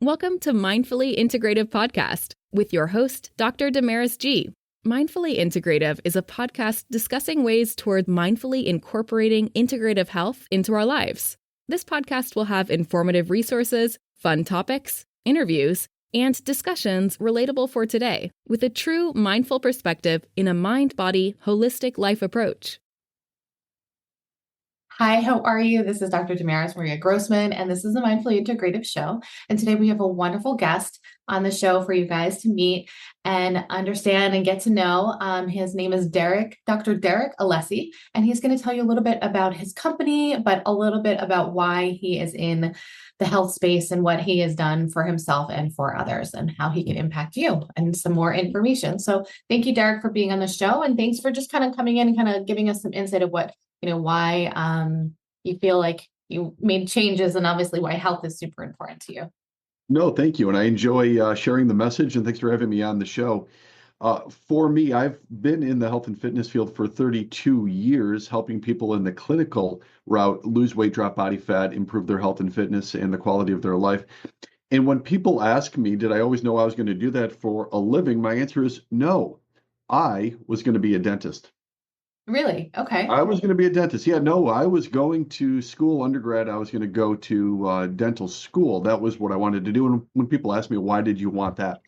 Welcome to Mindfully Integrative Podcast with your host, Dr. Damaris G. Mindfully Integrative is a podcast discussing ways toward mindfully incorporating integrative health into our lives. This podcast will have informative resources, fun topics, interviews, and discussions relatable for today with a true mindful perspective in a mind-body, holistic life approach. Hi, how are you? This is Dr. Damaris Maria Grossman, and this is the Mindfully Integrative Show. And today we have a wonderful guest on the show for you guys to meet and understand and get to know. His name is Dr. Derek Alessi, and he's going to tell you a little bit about his company, but a little bit about why he is in the health space and what he has done for himself and for others and how he can impact you and some more information. So thank you, Derek, for being on the show. And thanks for just kind of coming in and kind of giving us some insight of what why you feel like you made changes and obviously why health is super important to you. No, thank you. And I enjoy sharing the message, and thanks for having me on the show. For me, I've been in the health and fitness field for 32 years, helping people in the clinical route lose weight, drop body fat, improve their health and fitness and the quality of their life. And when people ask me, did I always know I was going to do that for a living? My answer is no. I was going to be a dentist. Really? Okay. I was going to be a dentist. Yeah, no, I was going to school, undergrad. I was going to go to dental school. That was what I wanted to do. And when people ask me, why did you want that?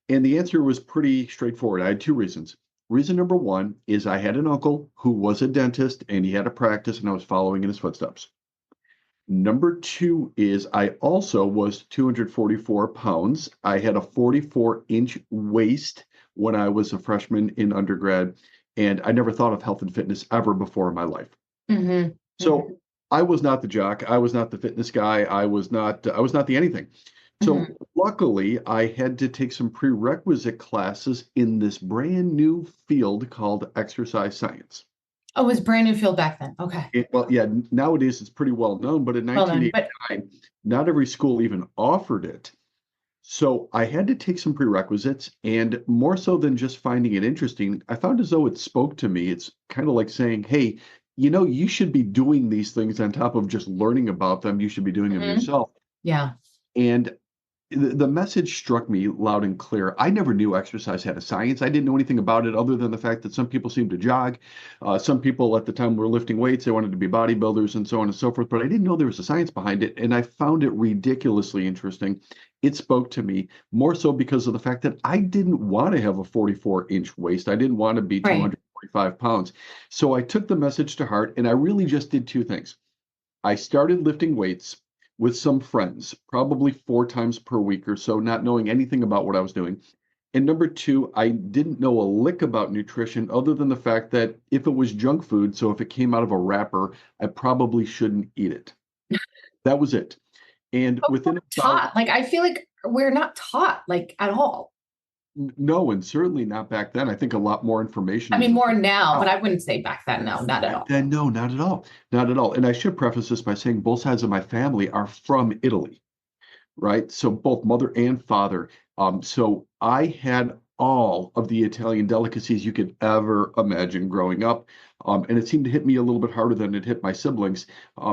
And the answer was pretty straightforward. I had two reasons. Reason number one is I had an uncle who was a dentist and he had a practice and I was following in his footsteps. Number two is I also was 244 pounds. I had a 44-inch waist when I was a freshman in undergrad. And I never thought of health and fitness ever before in my life. Mm-hmm. So I was not the jock. I was not the fitness guy. I was not the anything. So luckily, I had to take some prerequisite classes in this brand new field called exercise science. Oh, it was brand new field back then. Okay. Nowadays it's pretty well known, but in 1989, not every school even offered it. So I had to take some prerequisites, and more so than just finding it interesting, I found as though it spoke to me. It's kind of like saying, hey, you should be doing these things on top of just learning about them. You should be doing them yourself. Yeah. And the message struck me loud and clear. I never knew exercise had a science. I didn't know anything about it other than the fact that some people seemed to jog. Some people at the time were lifting weights. They wanted to be bodybuilders and so on and so forth. But I didn't know there was a science behind it. And I found it ridiculously interesting. It spoke to me more so because of the fact that I didn't want to have a 44-inch waist. I didn't want to be 245 pounds. So I took the message to heart and I really just did two things. I started lifting weights with some friends, probably 4 times per week or so, not knowing anything about what I was doing. And number two, I didn't know a lick about nutrition other than the fact that if it was junk food, so if it came out of a wrapper, I probably shouldn't eat it. That was it. And within taught, I feel like we're not taught at all. No, and certainly not back then. I think a lot more information. I mean, more now, but I wouldn't say back then. No, not at all. Then, no, not at all. Not at all. And I should preface this by saying both sides of my family are from Italy, right? So both mother and father. So I had all of the Italian delicacies you could ever imagine growing up. And it seemed to hit me a little bit harder than it hit my siblings.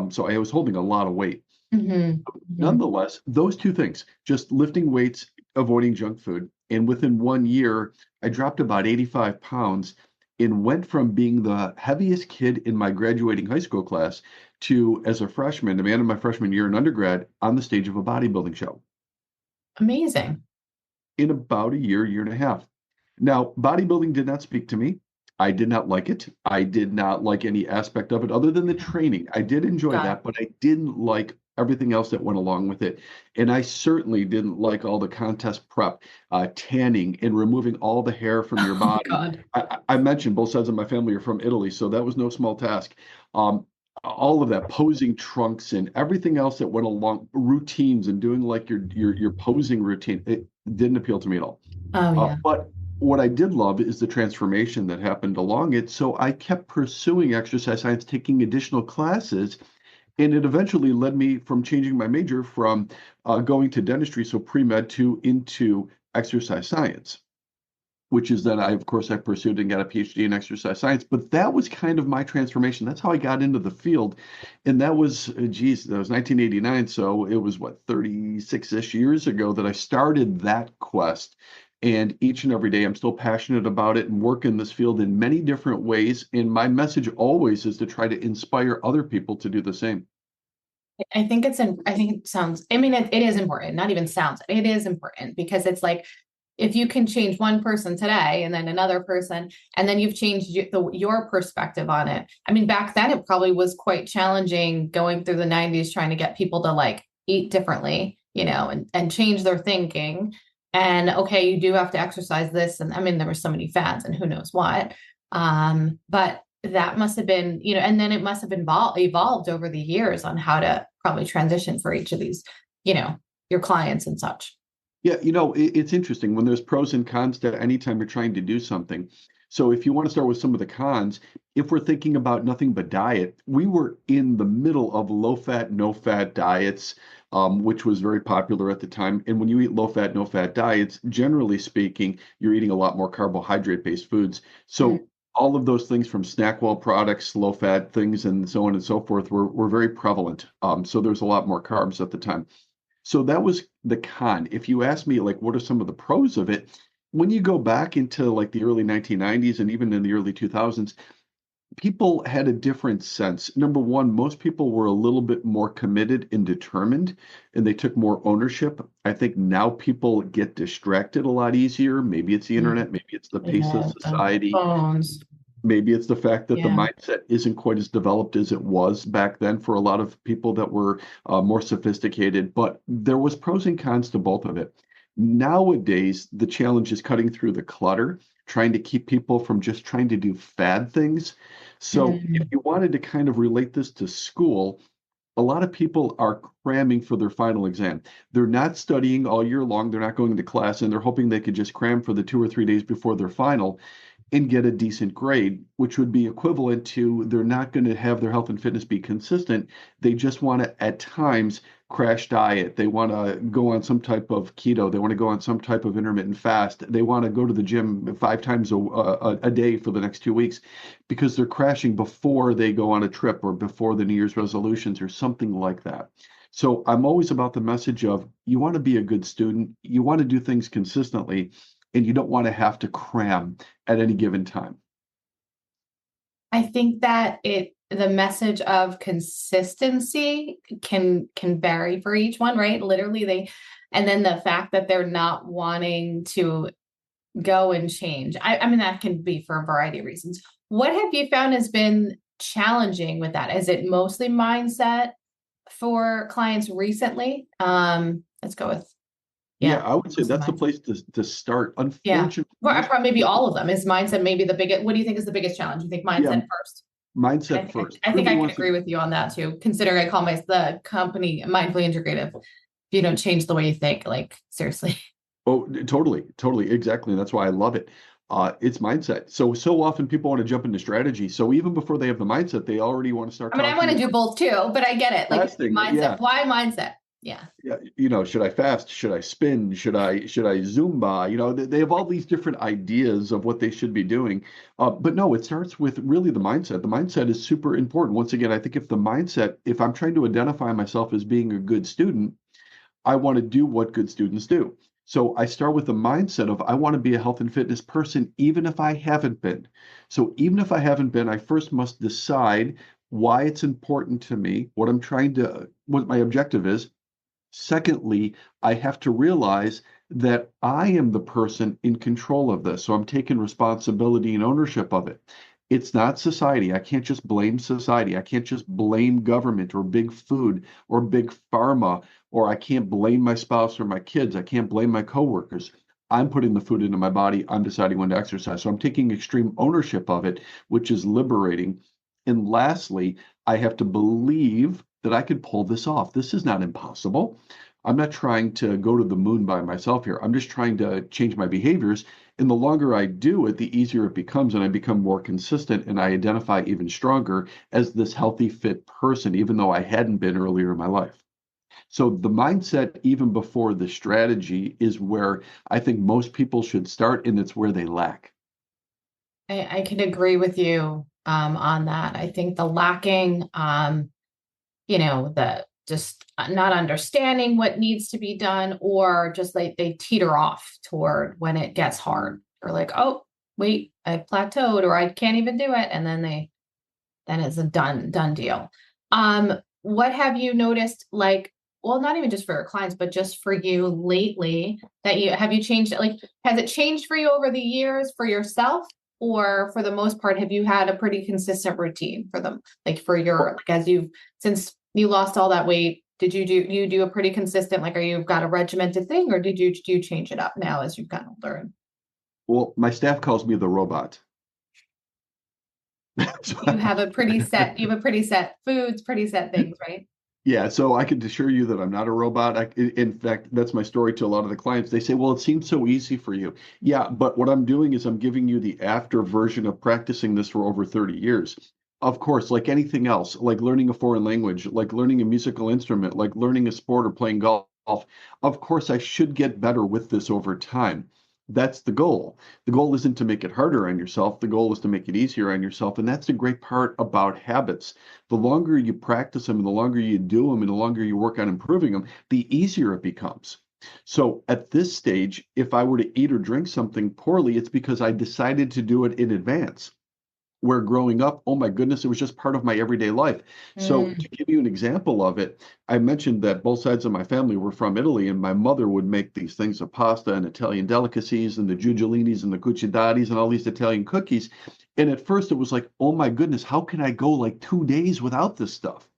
So I was holding a lot of weight. Nonetheless, those two things, just lifting weights, avoiding junk food. And within 1 year, I dropped about 85 pounds and went from being the heaviest kid in my graduating high school class to, as a freshman, the man in my freshman year in undergrad, on the stage of a bodybuilding show. Amazing. In about a year and a half. Now, bodybuilding did not speak to me. I did not like it. I did not like any aspect of it other than the training. I did enjoy that, but I didn't like everything else that went along with it. And I certainly didn't like all the contest prep, tanning, and removing all the hair from your body. God. I mentioned both sides of my family are from Italy, so that was no small task. All of that, posing trunks and everything else that went along, routines and doing like your posing routine, it didn't appeal to me at all. Oh, yeah. But what I did love is the transformation that happened along it. So I kept pursuing exercise science, taking additional classes. And it eventually led me from changing my major from going to dentistry, so pre-med, into exercise science. which is then of course, I pursued and got a PhD in exercise science. But that was kind of my transformation. That's how I got into the field. And that was, geez, that was 1989. So it was what, 36-ish years ago that I started that quest. And each and every day, I'm still passionate about it and work in this field in many different ways. And my message always is to try to inspire other people to do the same. I think I think it sounds, I mean, it is important, not even sounds, it is important because it's like, if you can change one person today and then another person, and then you've changed your perspective on it. I mean, back then it probably was quite challenging going through the 90s, trying to get people to like eat differently, and change their thinking. And okay, you do have to exercise this. And I mean, there were so many fads and who knows what. But that must have been, and then it must have been evolved over the years on how to probably transition for each of these, your clients and such. Yeah, it's interesting when there's pros and cons to any time you're trying to do something. So if you want to start with some of the cons, if we're thinking about nothing but diet, we were in the middle of low fat, no fat diets, which was very popular at the time. And when you eat low fat, no fat diets, generally speaking, you're eating a lot more carbohydrate based foods. So all of those things from Snackwell products, low fat things, and so on and so forth were very prevalent. So there's a lot more carbs at the time. So that was the con. If you ask me, like, what are some of the pros of it? When you go back into like the early 1990s and even in the early 2000s, people had a different sense. Number one, most people were a little bit more committed and determined, and they took more ownership. I think now people get distracted a lot easier. Maybe it's the internet, maybe it's the pace of society. Phones. Maybe it's the fact that the mindset isn't quite as developed as it was back then for a lot of people that were more sophisticated, but there was pros and cons to both of it. Nowadays, the challenge is cutting through the clutter, trying to keep people from just trying to do fad things. So if you wanted to kind of relate this to school, a lot of people are cramming for their final exam. They're not studying all year long. They're not going to class, and they're hoping they could just cram for the 2 or 3 days before their final and get a decent grade, which would be equivalent to they're not going to have their health and fitness be consistent. They just want to, at times, crash diet. They want to go on some type of keto. They want to go on some type of intermittent fast. They want to go to the gym 5 times a day for the next 2 weeks because they're crashing before they go on a trip or before the New Year's resolutions or something like that. So I'm always about the message of you want to be a good student. You want to do things consistently, and you don't want to have to cram at any given time. I think that the message of consistency can vary for each one, right? Literally and then the fact that they're not wanting to go and change. I mean, that can be for a variety of reasons. What have you found has been challenging with that? Is it mostly mindset for clients recently? Let's go with Yeah, I would say that's the place to start. Unfortunately, well, maybe all of them is mindset. Maybe the biggest. What do you think is the biggest challenge? You think mindset first? Mindset first. I think I can agree with you on that too. Considering I call the company mindfully integrative. If you don't change the way you think, like seriously. Oh, totally, exactly. That's why I love it. It's mindset. So often people want to jump into strategy. So even before they have the mindset, they already want to start. I mean, I want to do both too, but I get it. Like mindset. Yeah. Why mindset? Yeah. Should I fast? Should I spin? Should I Zumba? They have all these different ideas of what they should be doing. But no, it starts with really the mindset. The mindset is super important. Once again, I think if I'm trying to identify myself as being a good student, I want to do what good students do. So I start with the mindset of I want to be a health and fitness person, even if I haven't been. So even if I haven't been, I first must decide why it's important to me, what my objective is. Secondly, I have to realize that I am the person in control of this. So I'm taking responsibility and ownership of it. It's not society. I can't just blame society. I can't just blame government or big food or big pharma, or I can't blame my spouse or my kids. I can't blame my coworkers. I'm putting the food into my body. I'm deciding when to exercise. So I'm taking extreme ownership of it, which is liberating. And lastly, I have to believe that I could pull this off. This is not impossible. I'm not trying to go to the moon by myself here. I'm just trying to change my behaviors. And the longer I do it, the easier it becomes, and I become more consistent, and I identify even stronger as this healthy, fit person, even though I hadn't been earlier in my life. So the mindset, even before the strategy, is where I think most people should start, and it's where they lack. I can agree with you on that. I think the lacking, the just not understanding what needs to be done, or just like they teeter off toward when it gets hard, or like, oh, wait, I plateaued, or I can't even do it. And then it's a done deal. What have you noticed, like, well, not even just for your clients, but just for you lately, that you changed it? Like, has it changed for you over the years for yourself? Or for the most part, have you had a pretty consistent routine for them? Like for your, like since you lost all that weight, did you do a pretty consistent, like, are you got a regimented thing, or do you change it up now as you've gotten older? Well, my staff calls me the robot. You have a pretty set foods, pretty set things, right? Yeah, so I can assure you that I'm not a robot. In fact, that's my story to a lot of the clients. They say, well, it seems so easy for you. Yeah, but what I'm doing is I'm giving you the after version of practicing this for over 30 years. Of course, like anything else, like learning a foreign language, like learning a musical instrument, like learning a sport or playing golf, of course, I should get better with this over time. That's the goal. The goal isn't to make it harder on yourself. The goal is to make it easier on yourself. And that's the great part about habits. The longer you practice them and the longer you do them and the longer you work on improving them, the easier it becomes. So at this stage, if I were to eat or drink something poorly, it's because I decided to do it in advance. Where growing up, oh my goodness, it was just part of my everyday life. So to give you an example of it, I mentioned that both sides of my family were from Italy, and my mother would make these things of pasta and Italian delicacies and the giugiolinis and the cuccindatis and all these Italian cookies. And at first it was like, oh my goodness, how can I go like 2 days without this stuff?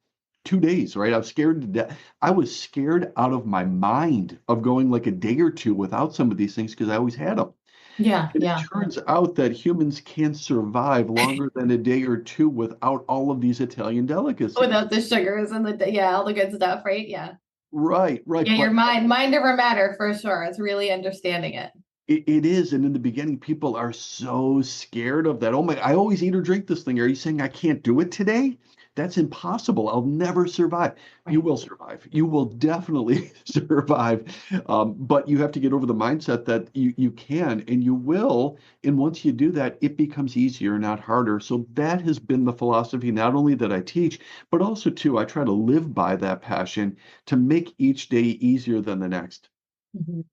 2 days, right? I was scared to death. I was scared out of my mind of going like a day or two without some of these things because I always had them. Yeah, And it yeah. turns out that humans can survive longer than a day or two without all of these Italian delicacies. Without the sugars and all the good stuff, right? Yeah. Right, right. Yeah, your But mind over matter for sure. It's really understanding it. it is. And in the beginning, people are so scared of that. Oh my, I always eat or drink this thing. Are you saying I can't do it today? That's impossible. I'll never survive. You Right. will survive. You will definitely survive. But you have to get over the mindset that you can and you will. And once you do that, it becomes easier, not harder. So that has been the philosophy, not only that I teach, but also too, I try to live by that passion to make each day easier than the next. Mhm.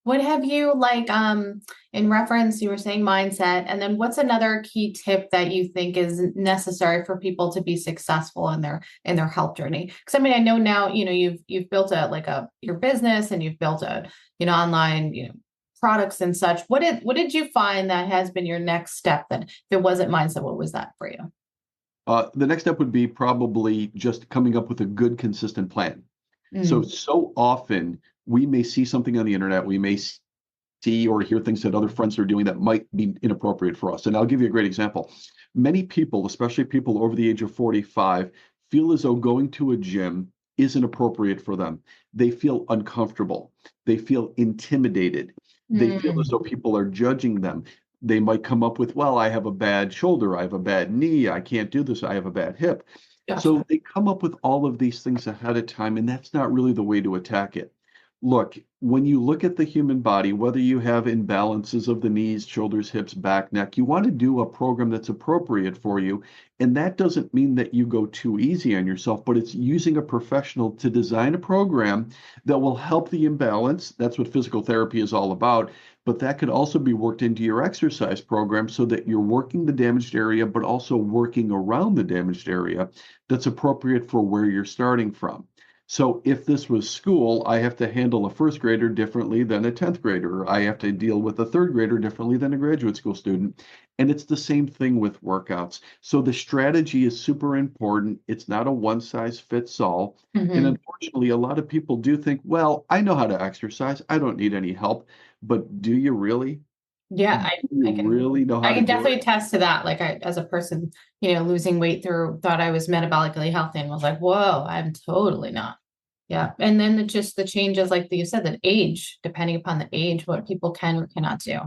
What have you like in reference, you were saying mindset, and then what's another key tip that you think is necessary for people to be successful in their health journey? Because I mean, I know now, you've built your business, and you've built online, products and such. What did you find that has been your next step then? If it wasn't mindset, what was that for you? The next step would be probably just coming up with a good, consistent plan. Mm, So often we may see something on the internet, we may see or hear things that other friends are doing that might be inappropriate for us. And I'll give you a great example. Many people, especially people over the age of 45, feel as though going to a gym isn't appropriate for them. They feel uncomfortable. They feel intimidated. They feel as though mm, people are judging them. They might come up with, well, I have a bad shoulder, I have a bad knee, I can't do this, I have a bad hip. So gotcha. they come up with all of these things ahead of time, and that's not really the way to attack it. Look, when you look at the human body, whether you have imbalances of the knees, shoulders, hips, back, neck, you want to do a program that's appropriate for you. And that doesn't mean that you go too easy on yourself, but it's using a professional to design a program that will help the imbalance. That's what physical therapy is all about. But that could also be worked into your exercise program so that you're working the damaged area, but also working around the damaged area that's appropriate for where you're starting from. So if this was school, I have to handle a first grader differently than a 10th grader. I have to deal with a third grader differently than a graduate school student. And it's the same thing with workouts. So the strategy is super important. It's not a one size fits all. And Hmm. unfortunately, a lot of people do think, well, I know how to exercise. I don't need any help. But do you really? Yeah, Do I, you I can really know I how to can do definitely it? attest to that. Like as a person, losing weight thought I was metabolically healthy, and was like, whoa, I'm totally not. Yeah. And then just the changes, like you said, that age, depending upon the age, what people can or cannot do.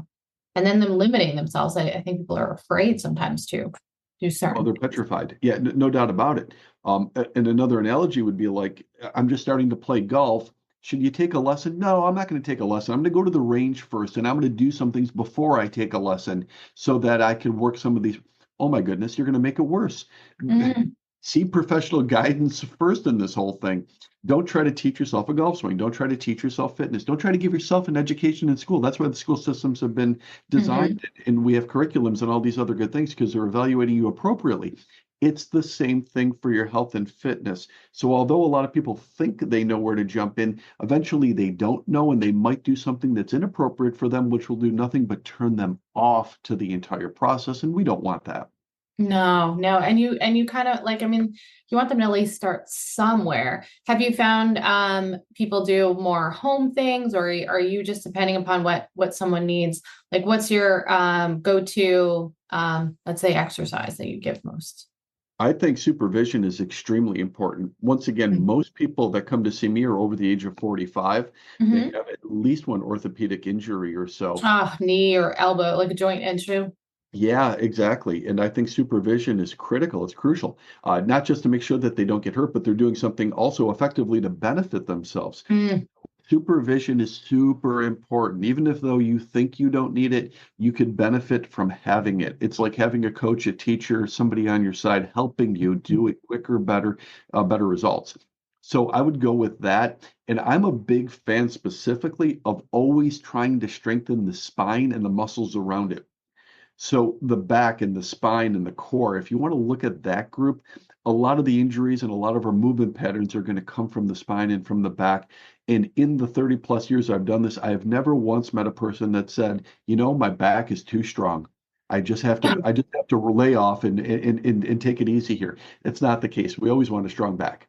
And then them limiting themselves. I think people are afraid sometimes to do Oh, certain they're things. petrified. Yeah, no doubt about it. And another analogy would be like, I'm just starting to play golf. Should you take a lesson? No, I'm not going to take a lesson. I'm going to go to the range first and I'm going to do some things before I take a lesson so that I can work some of these. Oh my goodness, you're going to make it worse. Mm, See professional guidance first in this whole thing. Don't try to teach yourself a golf swing. Don't try to teach yourself fitness. Don't try to give yourself an education in school. That's why the school systems have been mhm. designed and we have curriculums and all these other good things because they're evaluating you appropriately. It's the same thing for your health and fitness. So although a lot of people think they know where to jump in, eventually they don't know and they might do something that's inappropriate for them, which will do nothing but turn them off to the entire process. And we don't want that. No, no. And you kind of like, I mean, you want them to at least start somewhere. Have you found people do more home things, or are you just depending upon what someone needs? Like what's your go-to let's say exercise that you give most? I think supervision is extremely important. Once again, most people that come to see me are over the age of 45. They Mm-hmm. have at least one orthopedic injury or so. Ah, knee or elbow, like a joint issue. Yeah, exactly. And I think supervision is critical. It's crucial, not just to make sure that they don't get hurt, but they're doing something also effectively to benefit themselves. Mm, Supervision is super important. Even if though you think you don't need it, you could benefit from having it. It's like having a coach, a teacher, somebody on your side helping you do it quicker, better results. So I would go with that. And I'm a big fan specifically of always trying to strengthen the spine and the muscles around it. So the back and the spine and the core, if you want to look at that group, a lot of the injuries and a lot of our movement patterns are going to come from the spine and from the back. And in the 30 plus years I've done this, I have never once met a person that said, my back is too strong. I just have to lay off and take it easy here. It's not the case. We always want a strong back.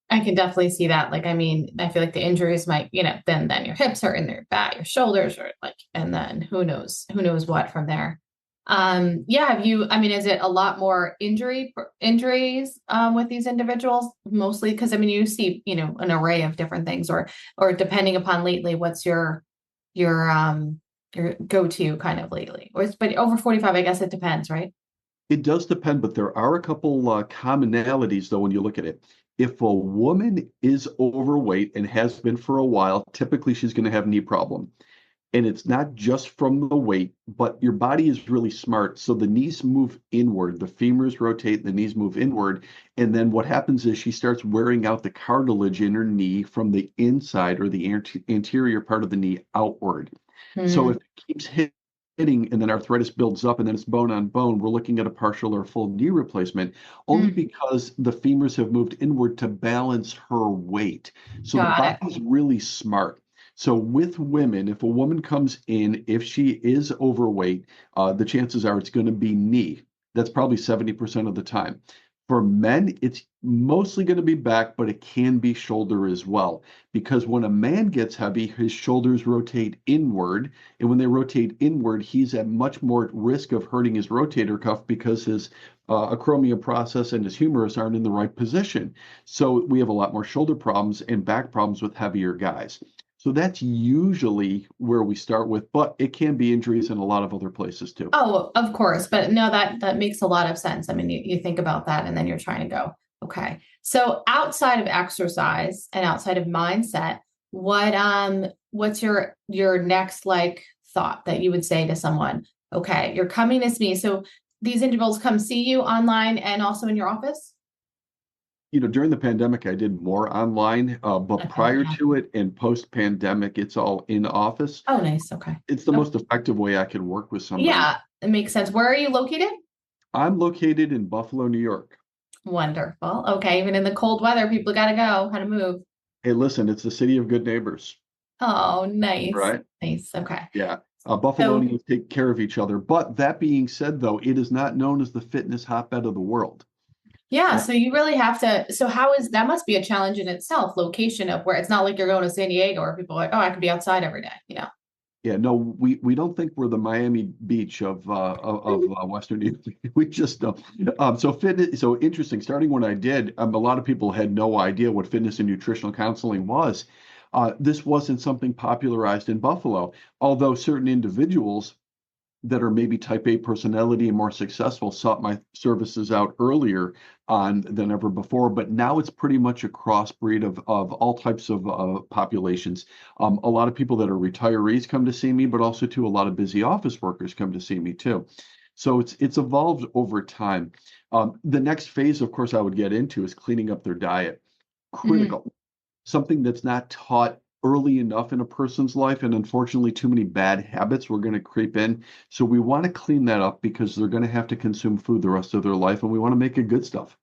I can definitely see that. Like, I mean, I feel like the injuries might, then your hips hurt and your back, your shoulders are like, and then who knows what from there. Yeah, I mean, is it a lot more injuries with these individuals mostly? Because I mean, you see, an array of different things, or depending upon lately, what's your go-to kind of lately? But over 45, I guess it depends, right? It does depend, but there are a couple commonalities, though, when you look at it. If a woman is overweight and has been for a while, typically she's going to have knee problem. And it's not just from the weight, but your body is really smart. So the knees move inward, the femurs rotate, the knees move inward. And then what happens is she starts wearing out the cartilage in her knee from the inside or the anterior part of the knee outward. So if Hmm. it keeps hitting and then arthritis builds up and then it's bone on bone, we're looking at a partial or full knee replacement only Mm, because the femurs have moved inward to balance her weight. So the got it. body's really smart. So with women, if a woman comes in, if she is overweight, the chances are it's going to be knee. That's probably 70% of the time. For men, it's mostly going to be back, but it can be shoulder as well. Because when a man gets heavy, his shoulders rotate inward. And when they rotate inward, he's at much more risk of hurting his rotator cuff because his acromion process and his humerus aren't in the right position. So we have a lot more shoulder problems and back problems with heavier guys. So that's usually where we start with, but it can be injuries in a lot of other places too. Oh, of course, but no, that makes a lot of sense. I mean, you think about that and then you're trying to go, okay. So outside of exercise and outside of mindset, what's your next like thought that you would say to someone? Okay, you're coming to me. So these individuals come see you online and also in your office? During the pandemic, I did more online, but Okay, prior yeah. to it and post-pandemic, it's all in office. Oh, nice. Okay. It's the Oh, most effective way I can work with somebody. yeah, it makes sense. Where are you located? I'm located in Buffalo, New York. Wonderful. Okay, even in the cold weather, people got to go. How to move? Hey, listen, it's the city of good neighbors, Oh, nice. right? Nice. Okay. Yeah. So, Buffalonians take care of each other. But that being said, though, it is not known as the fitness hotbed of the world. yeah, Uh, so you really have to. So, how is that must be a challenge in itself, location of where it's not like you're going to San Diego where people are like, oh, I could be outside every day. Yeah, no, we don't think we're the Miami Beach of Western New York. We just don't. So fitness, so interesting. Starting when I did, a lot of people had no idea what fitness and nutritional counseling was. This wasn't something popularized in Buffalo, although certain individuals that are maybe type A personality and more successful sought my services out earlier on than ever before. But now it's pretty much a crossbreed of all types of populations. A lot of people that are retirees come to see me, but also too a lot of busy office workers come to see me too. So it's evolved over time. The next phase, of course, I would get into is cleaning up their diet. Mm. Critical. Something that's not taught early enough in a person's life, and unfortunately too many bad habits were going to creep in. So we want to clean that up because they're going to have to consume food the rest of their life, and we want to make it good stuff.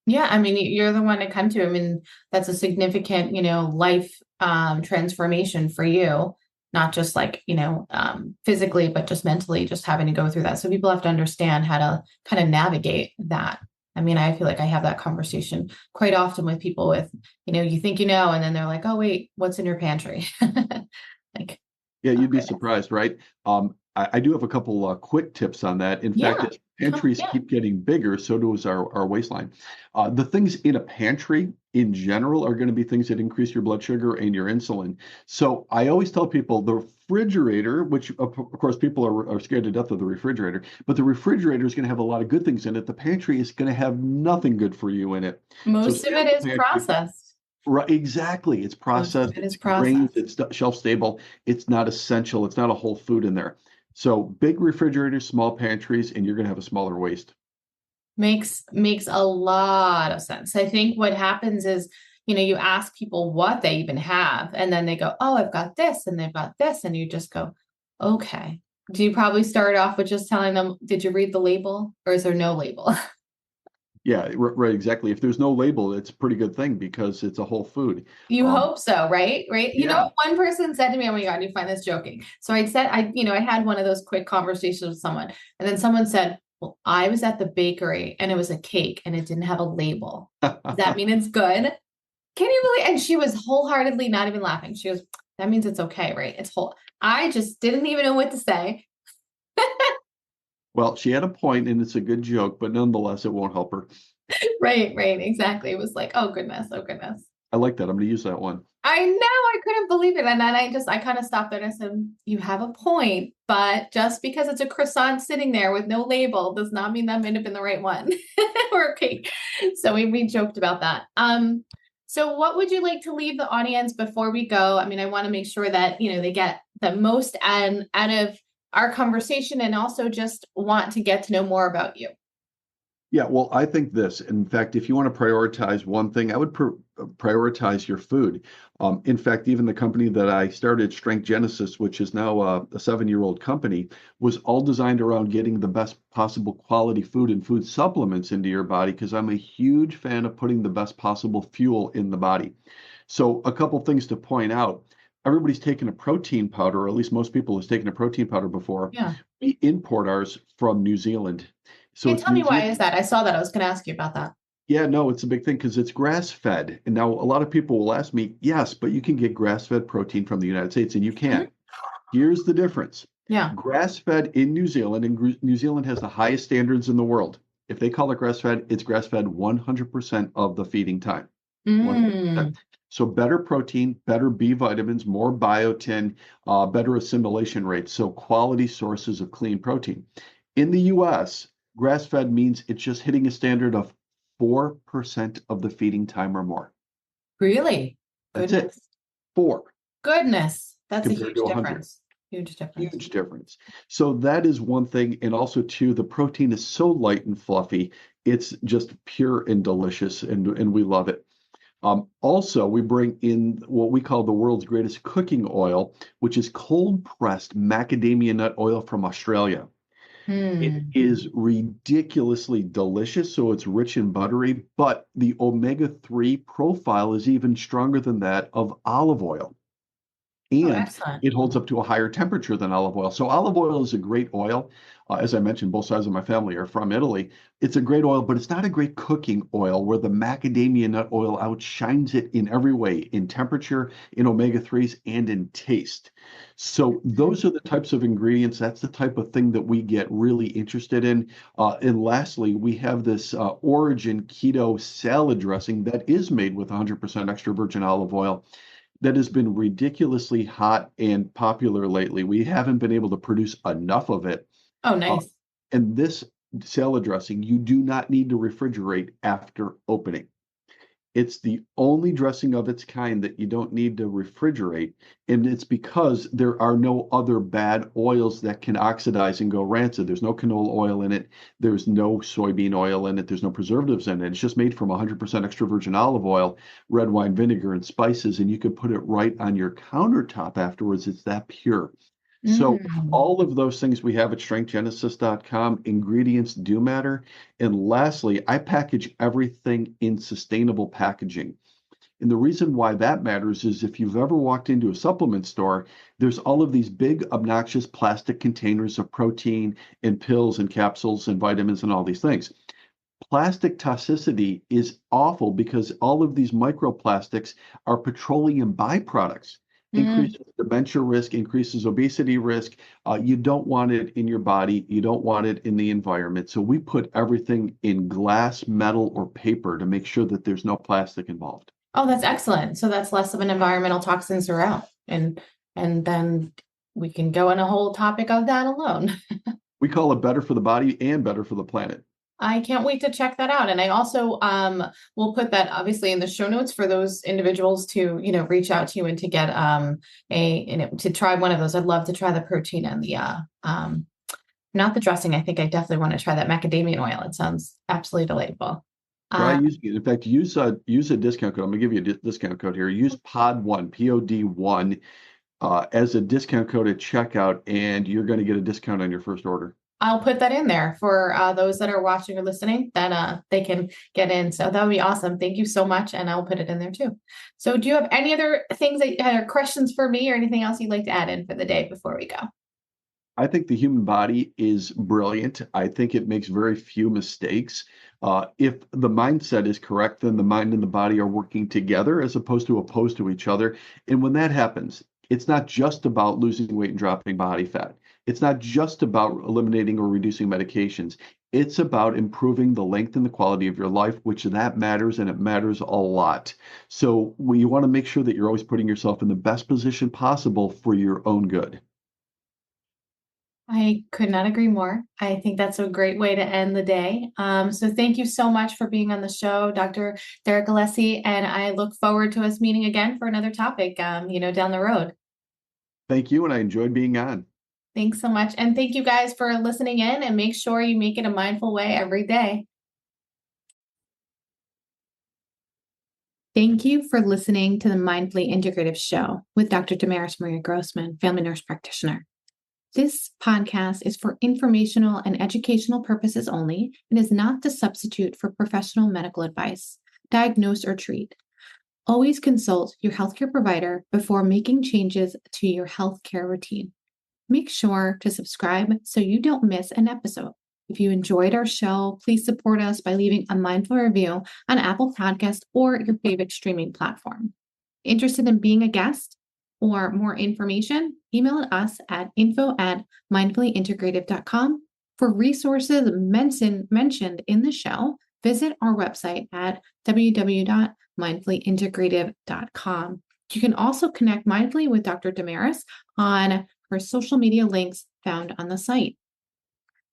Yeah, I mean, you're the one to come to. I mean, that's a significant, life transformation for you, not just like, physically, but just mentally, just having to go through that. So people have to understand how to kind of navigate that. I mean, I feel like I have that conversation quite often with people with, you think and then they're like, oh, wait, what's in your pantry? Like, Yeah, you'd be okay. surprised, right? I do have a couple quick tips on that. In fact, Yeah. as pantries Yeah. keep getting bigger, so does our waistline. The things in a pantry in general are going to be things that increase your blood sugar and your insulin. So I always tell people the refrigerator, which of course people are scared to death of the refrigerator, but the refrigerator is going to have a lot of good things in it. The pantry is going to have nothing good for you in it. So Most of stay out it of the is pantry. processed. Right, exactly. It's Most of processed, it is it's grains, processed. it's shelf stable, it's not essential, it's not a whole food in there. So big refrigerators, small pantries, and you're going to have a smaller waste. Makes a lot of sense. I think what happens is, you ask people what they even have, and then they go, "Oh, I've got this, and they've got this," and you just go, "Okay." Do you probably start off with just telling them, "Did you read the label, or is there no label?" Yeah, right, exactly. If there's no label, it's a pretty good thing because it's a whole food. You Um, hope so, right? Right. yeah. One person said to me, "Oh my God, you find this joking." So I said, I had one of those quick conversations with someone, and then someone said, "Well, I was at the bakery and it was a cake and it didn't have a label. Does that mean it's good?" Can you believe? And she was wholeheartedly not even laughing. She goes, "That means it's okay, right? It's whole." I just didn't even know what to say. Well, she had a point, and it's a good joke, but nonetheless, it won't help her. Right, right, exactly. It was like, oh goodness, oh goodness. I like that. I'm going to use that one. I know, I couldn't believe it. And then I kind of stopped there and I said, "You have a point, but just because it's a croissant sitting there with no label does not mean that might have been the right one or a cake." So we joked about that. So what would you like to leave the audience before we go? I mean, I want to make sure that, they get the most out of our conversation and also just want to get to know more about you. Yeah, well, I think this. In fact, if you want to prioritize one thing, I would prioritize your food. In fact, even the company that I started, Strength Genesis, which is now a 7-year-old company, was all designed around getting the best possible quality food and food supplements into your body because I'm a huge fan of putting the best possible fuel in the body. So a couple things to point out. Everybody's taken a protein powder, or at least most people has taken a protein powder before. Yeah. We import ours from New Zealand. So Hey, it's tell me New why Zealand. is that? I saw that. I was going to ask you about that. Yeah, no, it's a big thing because it's grass fed. And now a lot of people will ask me, yes, but you can get grass fed protein from the United States, and you Mhm. can. Here's the difference. Yeah. Grass fed in New Zealand, and New Zealand has the highest standards in the world. If they call it grass fed, it's grass fed 100% of the feeding time. 100%. Mm. So better protein, better B vitamins, more biotin, better assimilation rates. So quality sources of clean protein. In the US, grass fed means it's just hitting a standard of 4% of the feeding time or more. Really? That's it. Goodness. 4 Goodness. That's a compared to huge 100. difference. Huge difference. Huge difference. So that is one thing. And also, too, the protein is so light and fluffy. It's just pure and delicious, and we love it. Also, we bring in what we call the world's greatest cooking oil, which is cold pressed macadamia nut oil from Australia. It Hmm. is ridiculously delicious, so it's rich and buttery, but the omega-3 profile is even stronger than that of olive oil. Oh, And excellent. it holds up to a higher temperature than olive oil. So olive oil is a great oil. As I mentioned, both sides of my family are from Italy. It's a great oil, but it's not a great cooking oil where the macadamia nut oil outshines it in every way, in temperature, in omega-3s, and in taste. So those are the types of ingredients. That's the type of thing that we get really interested in. And lastly, we have this Origin keto salad dressing that is made with 100% extra virgin olive oil that has been ridiculously hot and popular lately. We haven't been able to produce enough of it. Oh, Uh, nice. and this salad dressing, you do not need to refrigerate after opening. It's the only dressing of its kind that you don't need to refrigerate. And it's because there are no other bad oils that can oxidize and go rancid. There's no canola oil in it. There's no soybean oil in it. There's no preservatives in it. It's just made from 100% extra virgin olive oil, red wine vinegar, and spices. And you could put it right on your countertop afterwards. It's that pure. So Mm. all of those things we have at strengthgenesis.com, ingredients do matter. And lastly, I package everything in sustainable packaging. And the reason why that matters is if you've ever walked into a supplement store, there's all of these big, obnoxious plastic containers of protein and pills and capsules and vitamins and all these things. Plastic toxicity is awful because all of these microplastics are petroleum byproducts. Mm. Increases dementia risk, increases obesity risk. You don't want it in your body. You don't want it in the environment. So we put everything in glass, metal, or paper to make sure that there's no plastic involved. Oh, that's excellent. So that's less of an environmental toxins around. And then we can go on a whole topic of that alone. We call it better for the body and better for the planet. I can't wait to check that out. And I also will put that obviously in the show notes for those individuals to, reach out to you and to get to try one of those. I'd love to try the protein and the not the dressing. I think I definitely want to try that macadamia oil. It sounds absolutely delightful. Try Uh, using it. In fact, use a discount code. I'm gonna give you a discount code here. Use POD1, POD1, as a discount code at checkout, and you're going to get a discount on your first order. I'll put that in there for those that are watching or listening that they can get in. So that would be awesome. Thank you so much. And I'll put it in there too. So do you have any other things questions for me or anything else you'd like to add in for the day before we go? I think the human body is brilliant. I think it makes very few mistakes. If the mindset is correct, then the mind and the body are working together as opposed to each other. And when that happens, it's not just about losing weight and dropping body fat. It's not just about eliminating or reducing medications. It's about improving the length and the quality of your life, which that matters, and it matters a lot. So you want to make sure that you're always putting yourself in the best position possible for your own good. I could not agree more. I think that's a great way to end the day. So thank you so much for being on the show, Dr. Derek Alessi, and I look forward to us meeting again for another topic, down the road. Thank you, and I enjoyed being on. Thanks so much. And thank you guys for listening in, and make sure you make it a mindful way every day. Thank you for listening to the Mindfully Integrative Show with Dr. Damaris Maria Grossman, family nurse practitioner. This podcast is for informational and educational purposes only and is not to substitute for professional medical advice, diagnose, or treat. Always consult your healthcare provider before making changes to your healthcare routine. Make sure to subscribe so you don't miss an episode. If you enjoyed our show, please support us by leaving a mindful review on Apple Podcasts or your favorite streaming platform. Interested in being a guest or more information? Email us at info@mindfullyintegrative.com. For resources mentioned in the show, visit our website at www.mindfullyintegrative.com. You can also connect mindfully with Dr. Damaris on her social media links found on the site.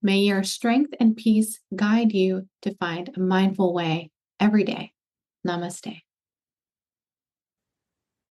May your strength and peace guide you to find a mindful way every day. Namaste.